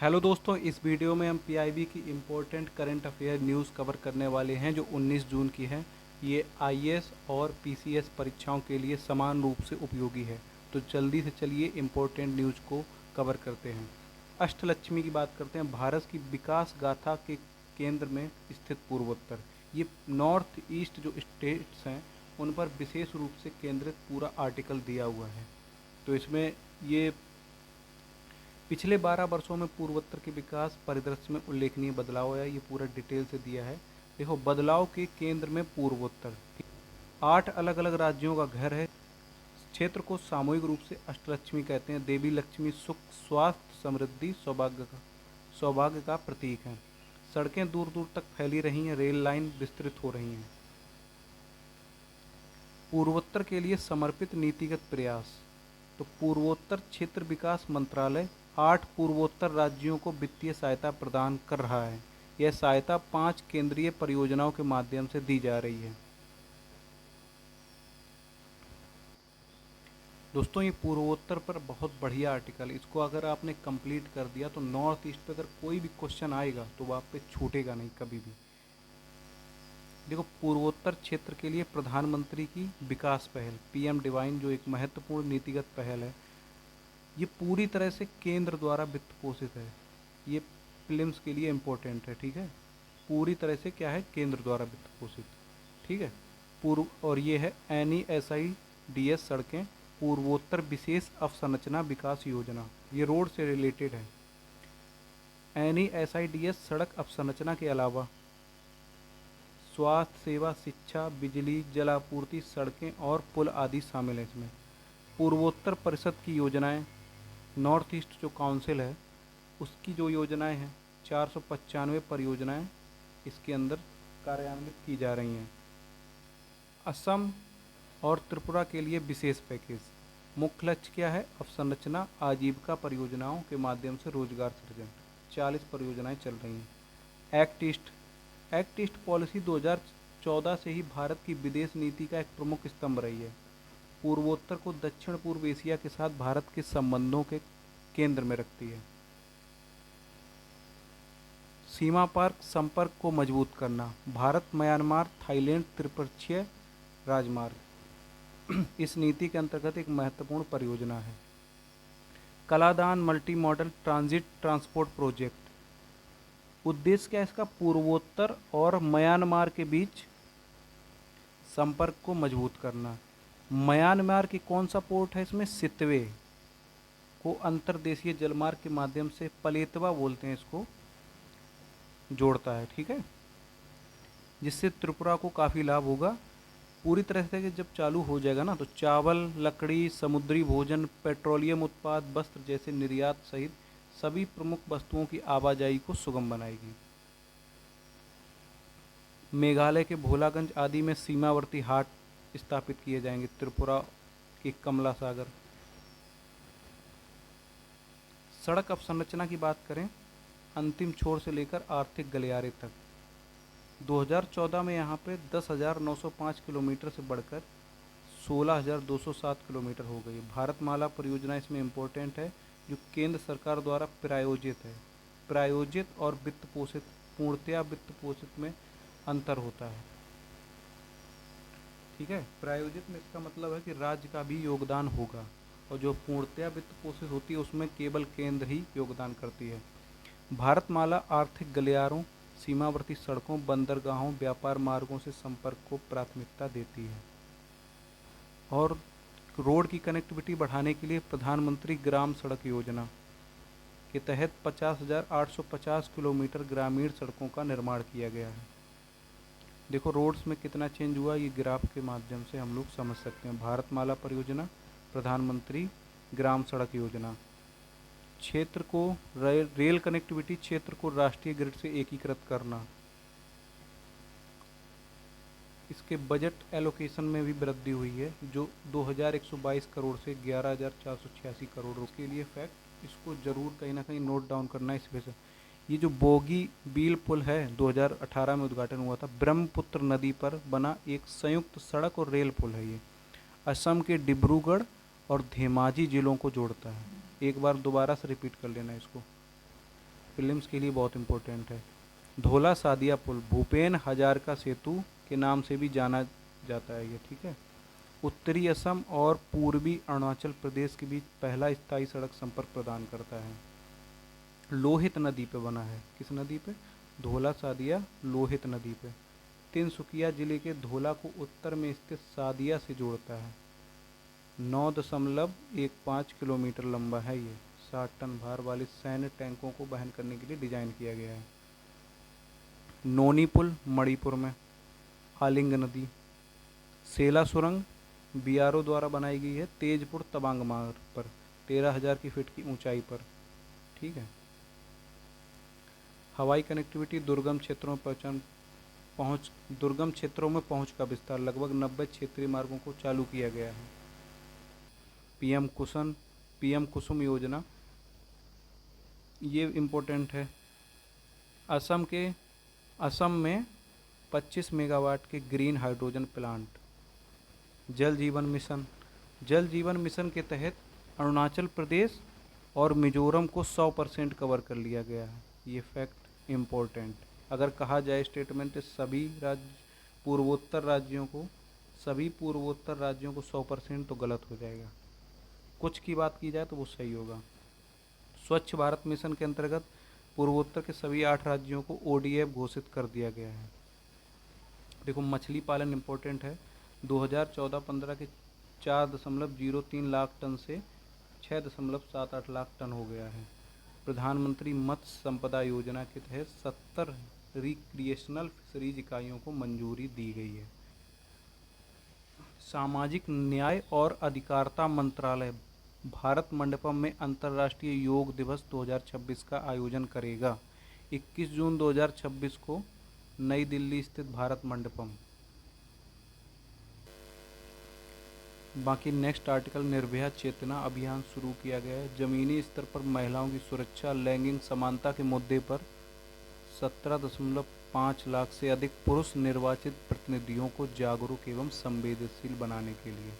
Hello दोस्तों, इस video में हम पीआईबी की important current affair news cover करने वाले हैं जो 19 जून की है। ये आईएएस और पीसीएस परीक्षाओं के लिए समान रूप से उपयोगी है। तो जल्दी से चलिए इम्पोर्टेंट न्यूज़ को कवर करते हैं। अष्टलक्ष्मी की बात करते हैं। भारत की विकास गाथा के केंद्र में स्थित पूर्वोत्तर, ये नॉर्थ ईस्ट जो स्टेट्स हैं उन पर विशेष रूप से केंद्रित पूरा आर्टिकल दिया हुआ है। तो इसमें ये पिछले 12 वर्षों में पूर्वोत्तर के विकास परिदृश्य में उल्लेखनीय बदलाव आया, ये पूरा डिटेल से दिया है। देखो, बदलाव के केंद्र में पूर्वोत्तर 8 अलग अलग राज्यों का घर है। क्षेत्र को सामूहिक रूप से अष्टलक्ष्मी कहते हैं। देवी लक्ष्मी सुख, स्वास्थ्य, समृद्धि, सौभाग्य का प्रतीक है। सड़कें दूर दूर तक फैली रही हैं, रेल लाइन विस्तृत हो रही हैं। पूर्वोत्तर के लिए समर्पित नीतिगत प्रयास। तो पूर्वोत्तर क्षेत्र विकास मंत्रालय 8 पूर्वोत्तर राज्यों को वित्तीय सहायता प्रदान कर रहा है। यह सहायता 5 केंद्रीय परियोजनाओं के माध्यम से दी जा रही है। दोस्तों, ये पूर्वोत्तर पर बहुत बढ़िया आर्टिकल, इसको अगर आपने कंप्लीट कर दिया तो नॉर्थ ईस्ट पे अगर कोई भी क्वेश्चन आएगा तो वो आप पे छूटेगा नहीं कभी भी। देखो, पूर्वोत्तर क्षेत्र के लिए प्रधानमंत्री की विकास पहल पीएम डिवाइन जो एक महत्वपूर्ण नीतिगत पहल है, ये पूरी तरह से केंद्र द्वारा वित्त पोषित है। ये फिल्म्स के लिए इम्पोर्टेंट है, ठीक है। पूरी तरह से क्या है, केंद्र द्वारा वित्त पोषित, ठीक है। पूर्व और ये है NESIDS सड़कें पूर्वोत्तर विशेष अवसंरचना विकास योजना, ये रोड से रिलेटेड है। NESIDS सड़क अवसंरचना के अलावा स्वास्थ्य सेवा, शिक्षा, बिजली, जल आपूर्ति, सड़कें और पुल आदि शामिल हैं इसमें। पूर्वोत्तर परिषद की योजनाएं, नॉर्थ ईस्ट जो काउंसिल है उसकी जो योजनाएं हैं, 495 परियोजनाएं इसके अंदर कार्यान्वित की जा रही हैं। असम और त्रिपुरा के लिए विशेष पैकेज। मुख्य लक्ष्य क्या है, अवसंरचना आजीविका परियोजनाओं के माध्यम से रोजगार सृजन। 40 परियोजनाएं चल रही हैं। एक्ट ईस्ट पॉलिसी 2014 से ही भारत की विदेश नीति का एक प्रमुख स्तंभ रही है। पूर्वोत्तर को दक्षिण पूर्व एशिया के साथ भारत के संबंधों के केंद्र में रखती है। सीमा पार संपर्क को मजबूत करना, भारत म्यांमार थाईलैंड त्रिपक्षीय राजमार्ग इस नीति के अंतर्गत एक महत्वपूर्ण परियोजना है। Kaladan multi modal transit transport project, उद्देश्य क्या है इसका, पूर्वोत्तर और म्यांमार के बीच संपर्क को मजबूत करना। म्यांमार की कौन सा पोर्ट है इसमें, सितवे को अंतर्देशीय जलमार्ग के माध्यम से, पलेतवा बोलते हैं इसको, जोड़ता है, ठीक है। जिससे त्रिपुरा को काफ़ी लाभ होगा। पूरी तरह से जब चालू हो जाएगा ना तो चावल, लकड़ी, समुद्री भोजन, पेट्रोलियम उत्पाद, वस्त्र जैसे निर्यात सहित सभी प्रमुख वस्तुओं की आवाजाही को सुगम बनाएगी। मेघालय के भोलागंज आदि में सीमावर्ती हाट स्थापित किए जाएंगे। त्रिपुरा के कमला सागर। सड़क अवसंरचना की बात करें, अंतिम छोर से लेकर आर्थिक गलियारे तक 2014 में यहाँ पे 10,905 किलोमीटर से बढ़कर 16,207 किलोमीटर हो गई। भारतमाला परियोजना इसमें इम्पोर्टेंट है, जो केंद्र सरकार द्वारा प्रायोजित है। प्रायोजित और वित्त पोषित, पूर्णतया वित्त पोषित में अंतर होता है, ठीक है। प्रायोजित में इसका मतलब है कि राज्य का भी योगदान होगा, और जो पूर्णतया वित्त पोषित होती है उसमें केवल केंद्र ही योगदान करती है। भारतमाला आर्थिक गलियारों, सीमावर्ती सड़कों, बंदरगाहों, व्यापार मार्गों से संपर्क को प्राथमिकता देती है। और रोड की कनेक्टिविटी बढ़ाने के लिए प्रधानमंत्री ग्राम सड़क योजना के तहत 50,850 किलोमीटर ग्रामीण सड़कों का निर्माण किया गया है। देखो रोड्स में कितना चेंज हुआ, ये ग्राफ के माध्यम से हम लोग समझ सकते हैं। भारतमाला परियोजना, प्रधानमंत्री ग्राम सड़क योजना, क्षेत्र को रेल कनेक्टिविटी, क्षेत्र को राष्ट्रीय ग्रिड से एकीकृत करना। इसके बजट एलोकेशन में भी वृद्धि हुई है, जो 2,122 करोड़ से 11,486 करोड़ के लिए फैक्ट, इसको जरूर कहीं ना कहीं नोट डाउन करना है। इस वजह से ये जो बोगी बील पुल है 2018 में उद्घाटन हुआ था, ब्रह्मपुत्र नदी पर बना एक संयुक्त सड़क और रेल पुल है। ये असम के डिब्रूगढ़ और धेमाजी जिलों को जोड़ता है। एक बार दोबारा से रिपीट कर लेना इसको। प्रीलिम्स के लिए बहुत इंपॉर्टेंट है। धोला सादिया पुल भूपेन हजारिका सेतु के नाम से भी जाना जाता है ये, ठीक है। उत्तरी असम और पूर्वी अरुणाचल प्रदेश के बीच पहला स्थायी सड़क संपर्क प्रदान करता है। लोहित नदी पे बना है, किस नदी पे? धोला सादिया लोहित नदी पे। तिनसुकिया जिले के धोला को उत्तर में स्थित सादिया से जोड़ता है। 9.15 किलोमीटर लंबा है ये। 60 टन भार वाले सैन्य टैंकों को वहन करने के लिए डिजाइन किया गया है। नोनी पुल मणिपुर में। आलिंग नदी। सेला सुरंग बीआरओ द्वारा बनाई गई है तेजपुर तवांग मार्ग पर 13,000 की फीट की ऊंचाई पर, ठीक है। हवाई कनेक्टिविटी दुर्गम क्षेत्रों में दुर्गम क्षेत्रों में पहुंच का विस्तार लगभग 90 क्षेत्रीय मार्गों को चालू किया गया है। पीएम कुसुम योजना ये इम्पोर्टेंट है। असम में 25 मेगावाट के ग्रीन हाइड्रोजन प्लांट। जल जीवन मिशन के तहत अरुणाचल प्रदेश और मिजोरम को 100% कवर कर लिया गया है। ये फैक्ट इम्पोर्टेंट। अगर कहा जाए स्टेटमेंट पूर्वोत्तर राज्यों को 100% तो गलत हो जाएगा। कुछ की बात की जाए तो वो सही होगा। स्वच्छ भारत मिशन के अंतर्गत पूर्वोत्तर के सभी 8 राज्यों को ओडीएफ घोषित कर दिया गया है। देखो मछली पालन इम्पोर्टेंट है। 2014-15 के 4.03 लाख टन से 6.78 लाख टन हो गया है। प्रधानमंत्री मत्स्य संपदा योजना के तहत 70 रिक्रिएशनल फिशरीज इकाइयों को मंजूरी दी गई है। सामाजिक न्याय और अधिकारिता मंत्रालय भारत मंडपम में अंतर्राष्ट्रीय योग दिवस 2026 का आयोजन करेगा। 21 जून 2026 को नई दिल्ली स्थित भारत मंडपम। बाकी नेक्स्ट आर्टिकल, निर्भया चेतना अभियान शुरू किया गया है। ज़मीनी स्तर पर महिलाओं की सुरक्षा, लैंगिक समानता के मुद्दे पर 17.5 लाख से अधिक पुरुष निर्वाचित प्रतिनिधियों को जागरूक एवं संवेदनशील बनाने के लिए